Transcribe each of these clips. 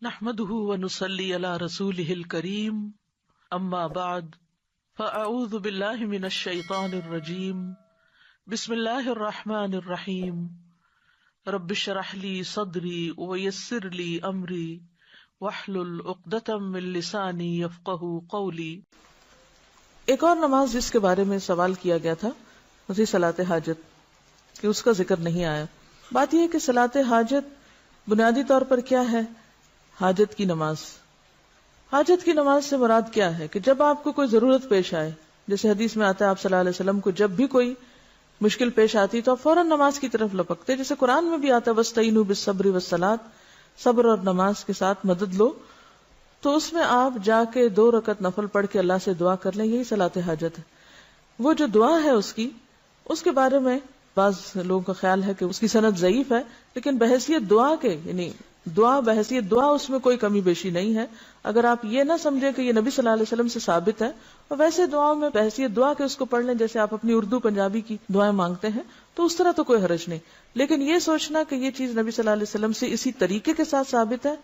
نحمده ونصلي على رسوله الكريم اما بعد فاعوذ بالله من الشيطان الرجيم بسم الله الرحمن الرحيم رب اشرح لي صدري ويسر لي امري واحلل عقدة من لساني يفقهوا قولي۔ ایک اور نماز جس کے بارے میں سوال کیا گیا تھا وہی صلاۃ حاجت کہ اس کا ذکر نہیں آیا۔ بات یہ ہے کہ صلاۃ حاجت بنیادی طور پر کیا ہے؟ حاجت کی نماز۔ حاجت کی نماز سے مراد کیا ہے کہ جب آپ کو کوئی ضرورت پیش آئے، جیسے حدیث میں آتا ہے آپ صلی اللہ علیہ وسلم کو جب بھی کوئی مشکل پیش آتی تو آپ فوراً نماز کی طرف لپکتے، جیسے قرآن میں بھی آتا ہے وَاسْتَعِينُوا بِالصَّبْرِ وَالصَّلَاةِ، صبر اور نماز کے ساتھ مدد لو، تو اس میں آپ جا کے 2 رکعت نفل پڑھ کے اللہ سے دعا کر لیں، یہی صلاۃ حاجت ہے۔ وہ جو دعا ہے اس کے بارے میں بعض لوگوں کا خیال ہے کہ اس کی سند ضعیف ہے، لیکن بحیثیت دعا کے یعنی بحیثیت دعا اس میں کوئی کمی بیشی نہیں ہے۔ اگر آپ یہ نہ سمجھیں کہ یہ نبی صلی اللہ علیہ وسلم سے ثابت ہے، اور ویسے دعاؤں میں بحیثیت دعا کے اس کو پڑھ لیں جیسے آپ اپنی اردو پنجابی کی دعائیں مانگتے ہیں، تو اس طرح تو کوئی حرج نہیں، لیکن یہ سوچنا کہ یہ چیز نبی صلی اللہ علیہ وسلم سے اسی طریقے کے ساتھ ثابت ہے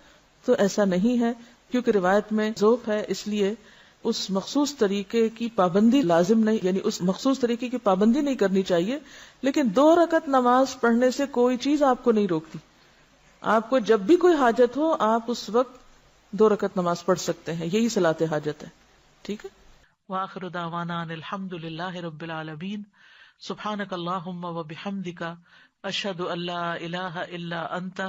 تو ایسا نہیں ہے، کیونکہ روایت میں ذوق ہے، اس لیے اس مخصوص طریقے کی پابندی لازم نہیں، یعنی اس مخصوص طریقے کی پابندی نہیں کرنی چاہیے، لیکن 2 رکعت نماز پڑھنے سے کوئی چیز آپ کو نہیں روکتی۔ آپ کو جب بھی کوئی حاجت ہو آپ اس وقت 2 رکعت نماز پڑھ سکتے ہیں، یہی صلاۃ حاجت ہے، ٹھیک ہے۔ وآخر دعوانا ان الحمد للہ رب العالمین سبحانک اللہم وبحمدک اشہد ان لا الہ الا انت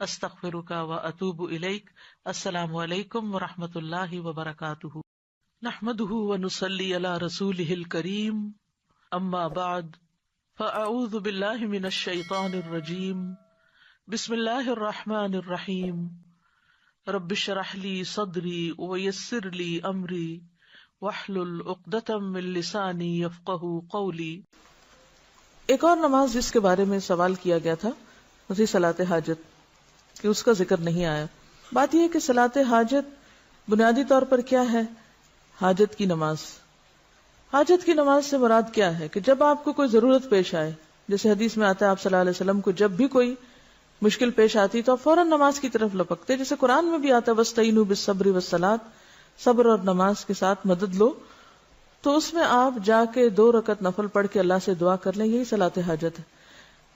استغفرک واتوب الیک۔ السلام علیکم ورحمۃ اللہ وبرکاتہ۔ نحمده ونصلی علی رسوله الکریم اما بعد فاعوذ باللہ من الشیطان الرجیم بسم اللہ الرحمن الرحیم رب اشرح لي صدری ویسر لي امری واحلل عقدة من لسانی یفقہوا قولی۔ ایک اور نماز جس کے بارے میں سوال کیا گیا تھا وہی صلاۃ حاجت کہ اس کا ذکر نہیں آیا۔ بات یہ ہے کہ صلاۃ حاجت بنیادی طور پر کیا ہے؟ حاجت کی نماز۔ حاجت کی نماز سے مراد کیا ہے کہ جب آپ کو کوئی ضرورت پیش آئے، جیسے حدیث میں آتا ہے آپ صلی اللہ علیہ وسلم کو جب بھی کوئی مشکل پیش آتی تو آپ فوراً نماز کی طرف لپکتے، جیسے قرآن میں بھی آتا ہے وَاسْتَعِينُوا بِالصَّبْرِ وَالصَّلَاةِ، صبر اور نماز کے ساتھ مدد لو، تو اس میں آپ جا کے 2 رکعت نفل پڑھ کے اللہ سے دعا کر لیں، یہی صلاۃ حاجت ہے۔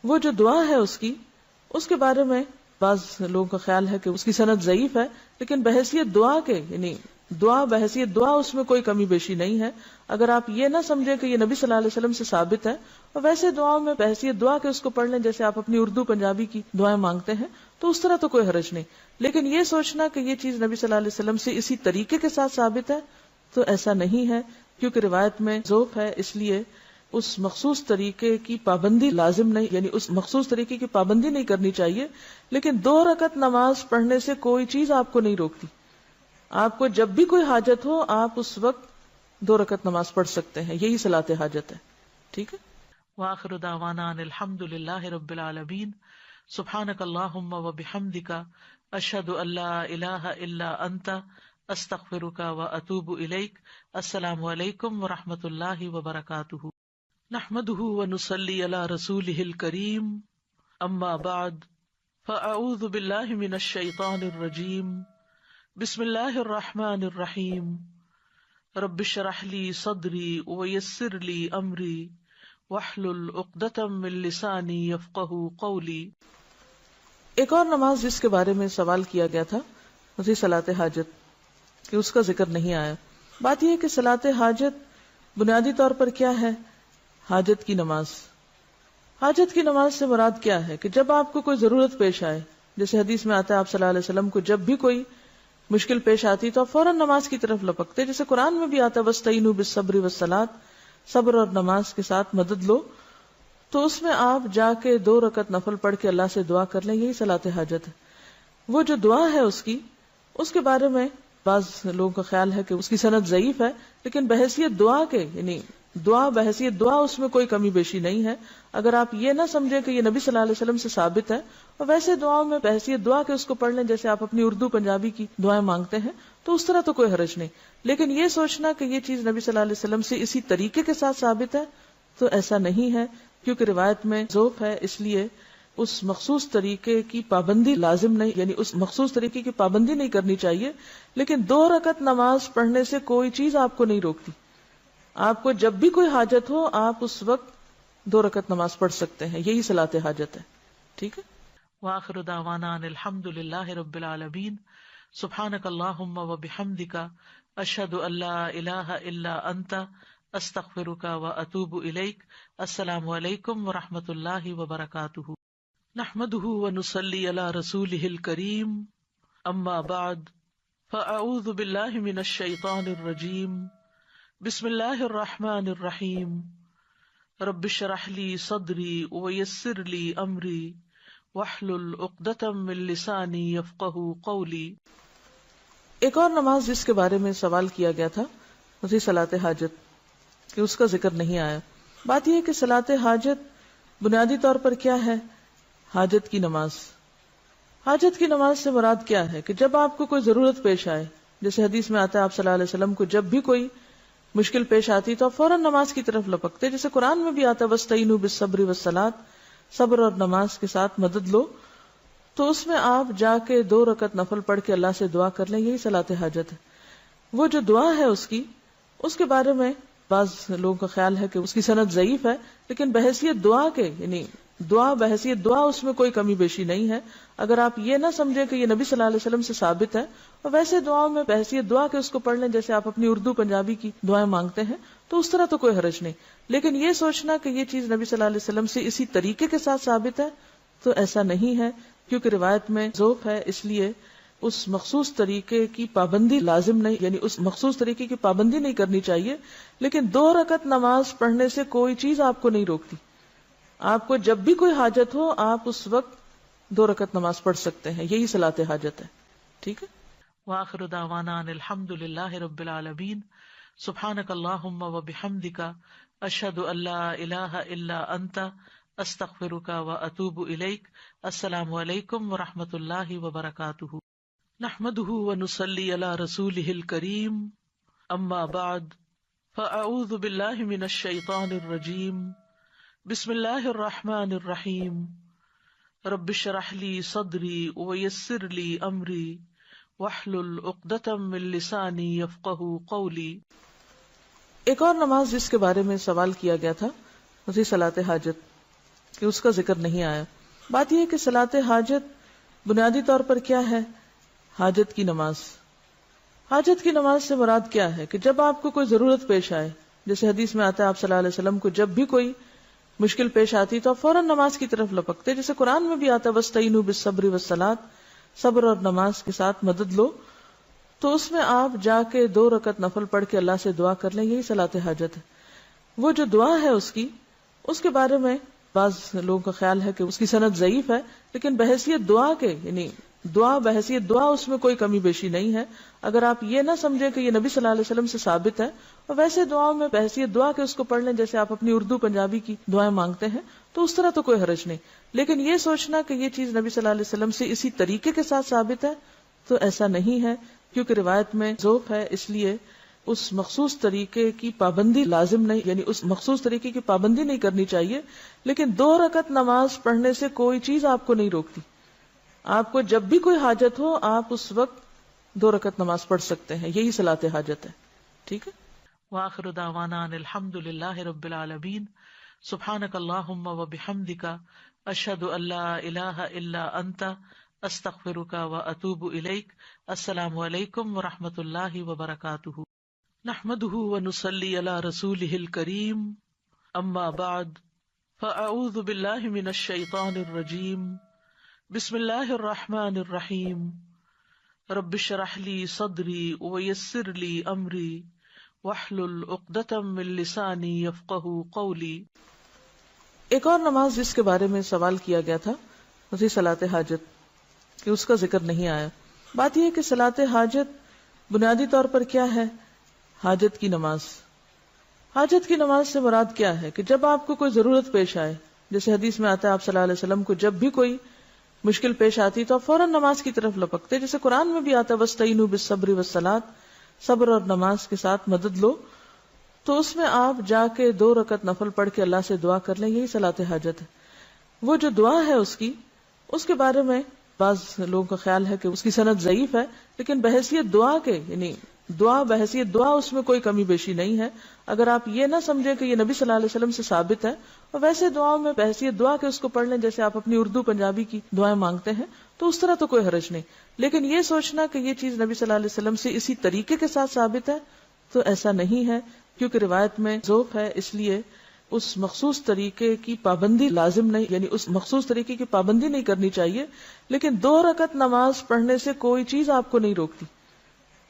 وہ جو دعا ہے اس کے بارے میں بعض لوگوں کا خیال ہے کہ اس کی سند ضعیف ہے، لیکن بحیثیت دعا کے یعنی بحیثیت دعا اس میں کوئی کمی بیشی نہیں ہے۔ اگر آپ یہ نہ سمجھیں کہ یہ نبی صلی اللہ علیہ وسلم سے ثابت ہے، اور ویسے دعاؤں میں بحیثیت دعا کے اس کو پڑھ لیں جیسے آپ اپنی اردو پنجابی کی دعائیں مانگتے ہیں، تو اس طرح تو کوئی حرج نہیں، لیکن یہ سوچنا کہ یہ چیز نبی صلی اللہ علیہ وسلم سے اسی طریقے کے ساتھ ثابت ہے تو ایسا نہیں ہے، کیونکہ روایت میں ذوق ہے، اس لیے اس مخصوص طریقے کی پابندی لازم نہیں، یعنی اس مخصوص طریقے کی پابندی نہیں کرنی چاہیے، لیکن 2 رکعت نماز پڑھنے سے کوئی چیز آپ کو نہیں روکتی۔ آپ کو جب بھی کوئی حاجت ہو آپ اس وقت 2 رکعت نماز پڑھ سکتے ہیں، یہی صلاۃ حاجت ہے، ٹھیک ہے۔ وآخر دعوانا ان الحمد للہ رب العالمین سبحانک اللہم وبحمدک اشہد ان لا الہ الا انت استغفرک واتوب الیک۔ السلام علیکم ورحمۃ اللہ وبرکاتہ۔ نحمده ونصلی علی رسوله الکریم اما بعد فاعوذ باللہ من الشیطان الرجیم بسم اللہ الرحمن الرحیم رب اشرح لي صدری ویسر لي امری واحلل عقدة من لسانی یفقہوا قولی۔ ایک اور نماز جس کے بارے میں سوال کیا گیا تھا وہی صلاۃ حاجت کہ اس کا ذکر نہیں آیا۔ بات یہ ہے کہ صلاۃ حاجت بنیادی طور پر کیا ہے؟ حاجت کی نماز۔ حاجت کی نماز سے مراد کیا ہے کہ جب آپ کو کوئی ضرورت پیش آئے، جیسے حدیث میں آتا ہے آپ صلی اللہ علیہ وسلم کو جب بھی کوئی مشکل پیش آتی تو آپ فوراً نماز کی طرف لپکتے، جیسے قرآن میں بھی آتا ہے وَاسْتَعِينُوا بِالصَّبْرِ وَالصَّلَاةِ، صبر اور نماز کے ساتھ مدد لو، تو اس میں آپ جا کے 2 رکعت نفل پڑھ کے اللہ سے دعا کر لیں، یہی صلاۃ حاجت ہے۔ وہ جو دعا ہے اس کے بارے میں بعض لوگوں کا خیال ہے کہ اس کی سند ضعیف ہے، لیکن بحیثیت دعا کے یعنی بحیثیت دعا اس میں کوئی کمی بیشی نہیں ہے۔ اگر آپ یہ نہ سمجھیں کہ یہ نبی صلی اللہ علیہ وسلم سے ثابت ہے، اور ویسے دعاؤں میں بحیثیت دعا کے اس کو پڑھ لیں جیسے آپ اپنی اردو پنجابی کی دعائیں مانگتے ہیں، تو اس طرح تو کوئی حرج نہیں، لیکن یہ سوچنا کہ یہ چیز نبی صلی اللہ علیہ وسلم سے اسی طریقے کے ساتھ ثابت ہے تو ایسا نہیں ہے، کیونکہ روایت میں ذوق ہے، اس لیے اس مخصوص طریقے کی پابندی لازم نہیں، یعنی اس مخصوص طریقے کی پابندی نہیں کرنی چاہیے، لیکن 2 رکعت نماز پڑھنے سے کوئی چیز آپ کو نہیں روکتی. آپ کو جب بھی کوئی حاجت ہو آپ اس وقت 2 رکعت نماز پڑھ سکتے ہیں. یہی صلاۃ حاجت ہے. ٹھیک ہے. وآخر دعوانا ان الحمد للہ رب العالمین. سبحانک اللہم وبحمدک اشہد ان لا الہ الا انت استغفرک واتوب الیک. السلام علیکم ورحمۃ اللہ وبرکاتہ. نحمده ونصلی علی رسولہ الکریم. اما بعد فاعوذ باللہ من الشیطان الرجیم. بسم اللہ الرحمن الرحیم. رب اشرح لی صدری ویسر لی امری واحلل عقدۃ من لسانی یفقہوا قولی. ایک اور نماز جس کے بارے میں سوال کیا گیا تھا اسی صلاۃ حاجت کہ اس کا ذکر نہیں آیا. بات یہ ہے کہ صلاۃ حاجت بنیادی طور پر کیا ہے؟ حاجت کی نماز. حاجت کی نماز سے مراد کیا ہے کہ جب آپ کو کوئی ضرورت پیش آئے، جیسے حدیث میں آتا ہے آپ صلی اللہ علیہ وسلم کو جب بھی کوئی مشکل پیش آتی تو آپ فوراً نماز کی طرف لپکتے، جیسے قرآن میں بھی آتا ہے وَاسْتَعِينُوا بِالصَّبْرِ وَالصَّلَاةِ، صبر اور نماز کے ساتھ مدد لو. تو اس میں آپ جا کے 2 رکعت نفل پڑھ کے اللہ سے دعا کر لیں، یہی صلاۃ حاجت ہے. وہ جو دعا ہے اس کے بارے میں بعض لوگوں کا خیال ہے کہ اس کی سند ضعیف ہے، لیکن بحیثیت دعا کے، یعنی بحیثیت دعا اس میں کوئی کمی بیشی نہیں ہے. اگر آپ یہ نہ سمجھیں کہ یہ نبی صلی اللہ علیہ وسلم سے ثابت ہے، اور ویسے دعاؤں میں بحیثیت دعا کے اس کو پڑھ لیں جیسے آپ اپنی اردو پنجابی کی دعائیں مانگتے ہیں، تو اس طرح تو کوئی حرج نہیں. لیکن یہ سوچنا کہ یہ چیز نبی صلی اللہ علیہ وسلم سے اسی طریقے کے ساتھ ثابت ہے تو ایسا نہیں ہے، کیونکہ روایت میں ذوق ہے، اس لیے اس مخصوص طریقے کی پابندی لازم نہیں، یعنی اس مخصوص طریقے کی پابندی نہیں کرنی چاہیے، لیکن 2 رکعت نماز پڑھنے سے کوئی چیز آپ کو نہیں روکتی. آپ کو جب بھی کوئی حاجت ہو آپ اس وقت 2 رکعت نماز پڑھ سکتے ہیں. یہی صلاۃ حاجت ہے. ٹھیک ہے. وآخر دعوانا ان الحمد للہ رب العالمین. سبحانک اللہم وبحمدک اشہد ان لا الہ الا انت استغفرک واتوب الیک. السلام علیکم ورحمۃ اللہ وبرکاتہ. نحمده ونصلی علی رسولہ الکریم. اما بعد فاعوذ باللہ من الشیطان الرجیم. بسم اللہ الرحمن الرحیم. رب اشرح لی صدری ویسر لی امری واحلل عقدۃ من لسانی یفقہوا قولی. ایک اور نماز جس کے بارے میں سوال کیا گیا تھا اسی صلاۃ حاجت کہ اس کا ذکر نہیں آیا. بات یہ ہے کہ صلاۃ حاجت بنیادی طور پر کیا ہے؟ حاجت کی نماز. حاجت کی نماز سے مراد کیا ہے کہ جب آپ کو کوئی ضرورت پیش آئے، جیسے حدیث میں آتا ہے آپ صلی اللہ علیہ وسلم کو جب بھی کوئی مشکل پیش آتی تو آپ فوراً نماز کی طرف لپکتے، جیسے قرآن میں بھی آتا ہے وَاسْتَعِينُوا بِالصَّبْرِ وَالصَّلَاةِ، صبر اور نماز کے ساتھ مدد لو. تو اس میں آپ جا کے 2 رکعت نفل پڑھ کے اللہ سے دعا کر لیں، یہی صلاۃ حاجت ہے. وہ جو دعا ہے اس کے بارے میں بعض لوگوں کا خیال ہے کہ اس کی سند ضعیف ہے، لیکن بحیثیت دعا کے، یعنی بحیثیت دعا اس میں کوئی کمی بیشی نہیں ہے. اگر آپ یہ نہ سمجھیں کہ یہ نبی صلی اللہ علیہ وسلم سے ثابت ہے، اور ویسے دعاؤں میں بحیثیت دعا کے اس کو پڑھ لیں جیسے آپ اپنی اردو پنجابی کی دعائیں مانگتے ہیں، تو اس طرح تو کوئی حرج نہیں. لیکن یہ سوچنا کہ یہ چیز نبی صلی اللہ علیہ وسلم سے اسی طریقے کے ساتھ ثابت ہے تو ایسا نہیں ہے، کیونکہ روایت میں ذوق ہے، اس لیے اس مخصوص طریقے کی پابندی لازم نہیں، یعنی اس مخصوص طریقے کی پابندی نہیں کرنی چاہیے، لیکن 2 رکعت نماز پڑھنے سے کوئی چیز آپ کو نہیں روکتی. آپ کو جب بھی کوئی حاجت ہو آپ اس وقت 2 رکعت نماز پڑھ سکتے ہیں. یہی صلاۃ حاجت ہے. ٹھیک ہے. وآخر دعوانا ان الحمد للہ رب العالمین. سبحانک اللہم وبحمدک اشہد ان لا الہ الا انت استغفرک واتوب الیک. السلام علیکم ورحمۃ اللہ وبرکاتہ. نحمده ونصلی علی رسولہ الکریم. اما بعد فاعوذ باللہ من الشیطان الرجیم. بسم اللہ الرحمن الرحیم. رب اشرح لی صدری ویسر لی امری واحلل عقدۃ من لسانی یفقہوا قولی. ایک اور نماز جس کے بارے میں سوال کیا گیا تھا اسی صلاۃ حاجت کہ اس کا ذکر نہیں آیا. بات یہ ہے کہ صلاۃ حاجت بنیادی طور پر کیا ہے؟ حاجت کی نماز. حاجت کی نماز سے مراد کیا ہے کہ جب آپ کو کوئی ضرورت پیش آئے، جیسے حدیث میں آتا ہے آپ صلی اللہ علیہ وسلم کو جب بھی کوئی مشکل پیش آتی تو آپ فوراً نماز کی طرف لپکتے، جیسے قرآن میں بھی آتا ہے وَاسْتَعِينُوا بِالصَّبْرِ وَالصَّلَاةِ، صبر اور نماز کے ساتھ مدد لو. تو اس میں آپ جا کے 2 رکعت نفل پڑھ کے اللہ سے دعا کر لیں، یہی صلاۃ حاجت ہے. وہ جو دعا ہے اس کے بارے میں بعض لوگوں کا خیال ہے کہ اس کی سند ضعیف ہے، لیکن بحیثیت دعا کے یعنی بحیثیت دعا اس میں کوئی کمی بیشی نہیں ہے. اگر آپ یہ نہ سمجھیں کہ یہ نبی صلی اللہ علیہ وسلم سے ثابت ہے، اور ویسے دعاؤں میں بحیثیت دعا کے اس کو پڑھ لیں جیسے آپ اپنی اردو پنجابی کی دعائیں مانگتے ہیں، تو اس طرح تو کوئی حرج نہیں. لیکن یہ سوچنا کہ یہ چیز نبی صلی اللہ علیہ وسلم سے اسی طریقے کے ساتھ ثابت ہے تو ایسا نہیں ہے، کیونکہ روایت میں ذوق ہے، اس لیے اس مخصوص طریقے کی پابندی لازم نہیں، یعنی اس مخصوص طریقے کی پابندی نہیں کرنی چاہیے. لیکن 2 رکعت نماز پڑھنے سے کوئی چیز آپ کو نہیں روکتی.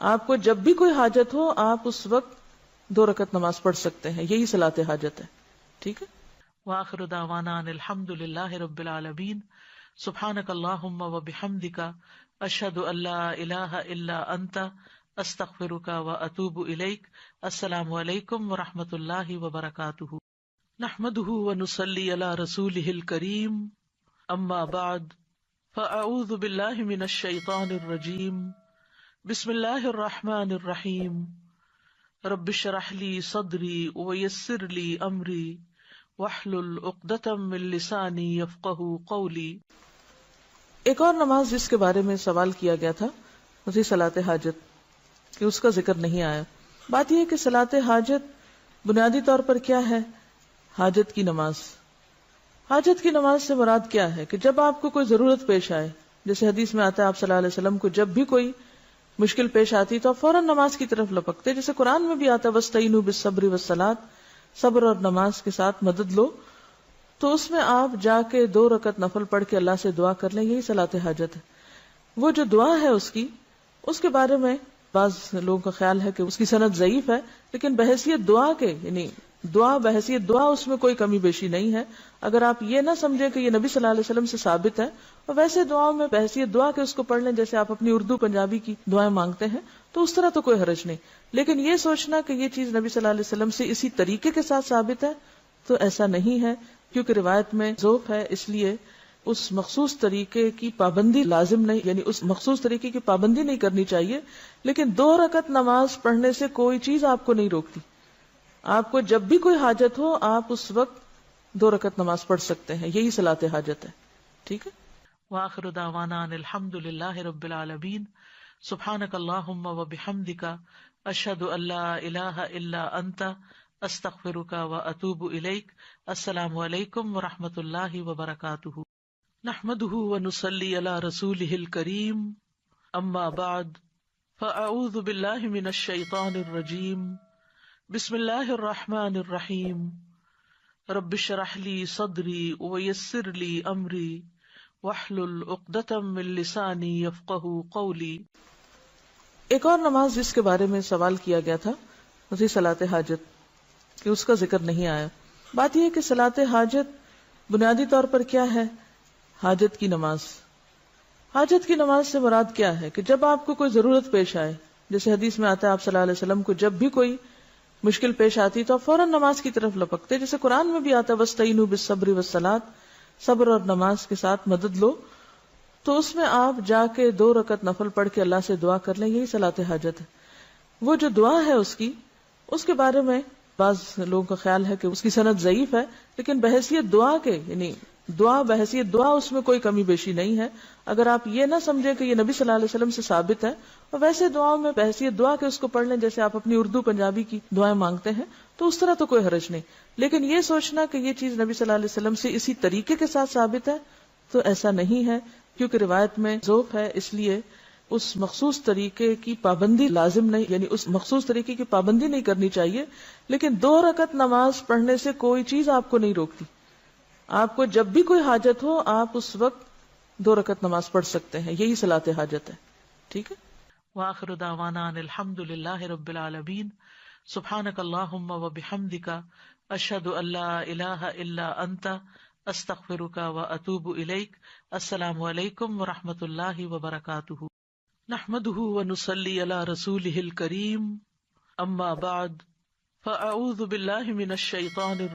آپ کو جب بھی کوئی حاجت ہو آپ اس وقت 2 رکعت نماز پڑھ سکتے ہیں، یہی صلاۃ حاجت ہے. ٹھیک ہے. وآخر دعوانا ان الحمد للہ رب العالمین. سبحانک اللہم وبحمدک، اشہد ان لا الہ الا انت، استغفرک واتوب الیک. السلام علیکم ورحمۃ اللہ وبرکاتہ. نحمده ونصلی علی رسولہ الکریم. اما بعد فاعوذ باللہ من الشیطان الرجیم. بسم اللہ الرحمن الرحیم. رب اشرح لی صدری ویسر لی امری واحلل عقدۃ من لسانی یفقہوا قولی. ایک اور نماز جس کے بارے میں سوال کیا گیا تھا وہی صلاۃ حاجت، کہ اس کا ذکر نہیں آیا. بات یہ ہے کہ صلاۃ حاجت بنیادی طور پر کیا ہے؟ حاجت کی نماز. حاجت کی نماز سے مراد کیا ہے کہ جب آپ کو کوئی ضرورت پیش آئے، جیسے حدیث میں آتا ہے آپ صلی اللہ علیہ وسلم کو جب بھی کوئی مشکل پیش آتی تو آپ فوراً نماز کی طرف لپکتے، جیسے قرآن میں بھی آتا ہے وَاسْتَعِينُوا بِالصَّبْرِ وَالصَّلَاةِ، صبر اور نماز کے ساتھ مدد لو. تو اس میں آپ جا کے 2 رکعت نفل پڑھ کے اللہ سے دعا کر لیں، یہی صلاۃ حاجت ہے. وہ جو دعا ہے اس کے بارے میں بعض لوگوں کا خیال ہے کہ اس کی سند ضعیف ہے، لیکن بحیثیت دعا کے یعنی بحیثیت دعا اس میں کوئی کمی بیشی نہیں ہے. اگر آپ یہ نہ سمجھیں کہ یہ نبی صلی اللہ علیہ وسلم سے ثابت ہے، اور ویسے دعاؤں میں بحیثیت دعا کے اس کو پڑھ لیں جیسے آپ اپنی اردو پنجابی کی دعائیں مانگتے ہیں، تو اس طرح تو کوئی حرج نہیں. لیکن یہ سوچنا کہ یہ چیز نبی صلی اللہ علیہ وسلم سے اسی طریقے کے ساتھ ثابت ہے تو ایسا نہیں ہے، کیونکہ روایت میں ذوق ہے، اس لیے اس مخصوص طریقے کی پابندی لازم نہیں، یعنی اس مخصوص طریقے کی پابندی نہیں کرنی چاہیے. لیکن 2 رکعت نماز پڑھنے سے کوئی چیز آپ کو نہیں روکتی. آپ کو جب بھی کوئی حاجت ہو آپ اس وقت 2 رکعت نماز پڑھ سکتے ہیں، یہی صلاۃ حاجت ہے. ٹھیک ہے. وآخر دعوانا ان الحمد للہ رب العالمین. سبحانک اللہم وبحمدک، اشہد ان لا الہ الا انت، استغفرک واتوب الیک. السلام علیکم ورحمۃ اللہ وبرکاتہ. نحمده ونصلی علی رسولہ الکریم. اما بعد فاعوذ باللہ من الشیطان الرجیم. بسم اللہ الرحمن الرحیم. رب اشرح لی صدری ویسر لی امری واحلل عقدۃ من لسانی یفقہوا قولی. ایک اور نماز جس کے بارے میں سوال کیا گیا تھا وہی صلاۃ حاجت، کہ اس کا ذکر نہیں آیا. بات یہ ہے کہ صلاۃ حاجت بنیادی طور پر کیا ہے؟ حاجت کی نماز. حاجت کی نماز سے مراد کیا ہے کہ جب آپ کو کوئی ضرورت پیش آئے، جیسے حدیث میں آتا ہے آپ صلی اللہ علیہ وسلم کو جب بھی کوئی مشکل پیش آتی تو آپ فوراً نماز کی طرف لپکتے، جیسے قرآن میں بھی آتا ہے وَاسْتَعِينُوا بِالصَّبْرِ وَالصَّلَاةِ، صبر اور نماز کے ساتھ مدد لو. تو اس میں آپ جا کے 2 رکعت نفل پڑھ کے اللہ سے دعا کر لیں، یہی صلاۃ حاجت ہے. وہ جو دعا ہے اس کے بارے میں بعض لوگوں کا خیال ہے کہ اس کی سند ضعیف ہے، لیکن بحیثیت دعا کے یعنی بحیثیت دعا اس میں کوئی کمی بیشی نہیں ہے. اگر آپ یہ نہ سمجھیں کہ یہ نبی صلی اللہ علیہ وسلم سے ثابت ہے، اور ویسے دعاؤں میں بحیثیت دعا کے اس کو پڑھ لیں جیسے آپ اپنی اردو پنجابی کی دعائیں مانگتے ہیں، تو اس طرح تو کوئی حرج نہیں. لیکن یہ سوچنا کہ یہ چیز نبی صلی اللہ علیہ وسلم سے اسی طریقے کے ساتھ ثابت ہے تو ایسا نہیں ہے، کیونکہ روایت میں ذوق ہے، اس لیے اس مخصوص طریقے کی پابندی لازم نہیں، یعنی اس مخصوص طریقے کی پابندی نہیں کرنی چاہیے. لیکن 2 رکعت نماز پڑھنے سے کوئی چیز آپ کو نہیں روکتی. آپ کو جب بھی کوئی حاجت ہو آپ اس وقت 2 رکعت نماز پڑھ سکتے ہیں، یہی صلاۃ حاجت ہے. ٹھیک ہے. وآخر دعوانا ان الحمد للہ رب العالمین. سبحانک اللہم وبحمدک، اشہد ان لا الہ الا انت، استغفرک واتوب الیک. السلام علیکم ورحمۃ اللہ وبرکاتہ. نحمده ونصلی علی رسولہ الکریم. اما بعد فاعوذ باللہ من الشیطان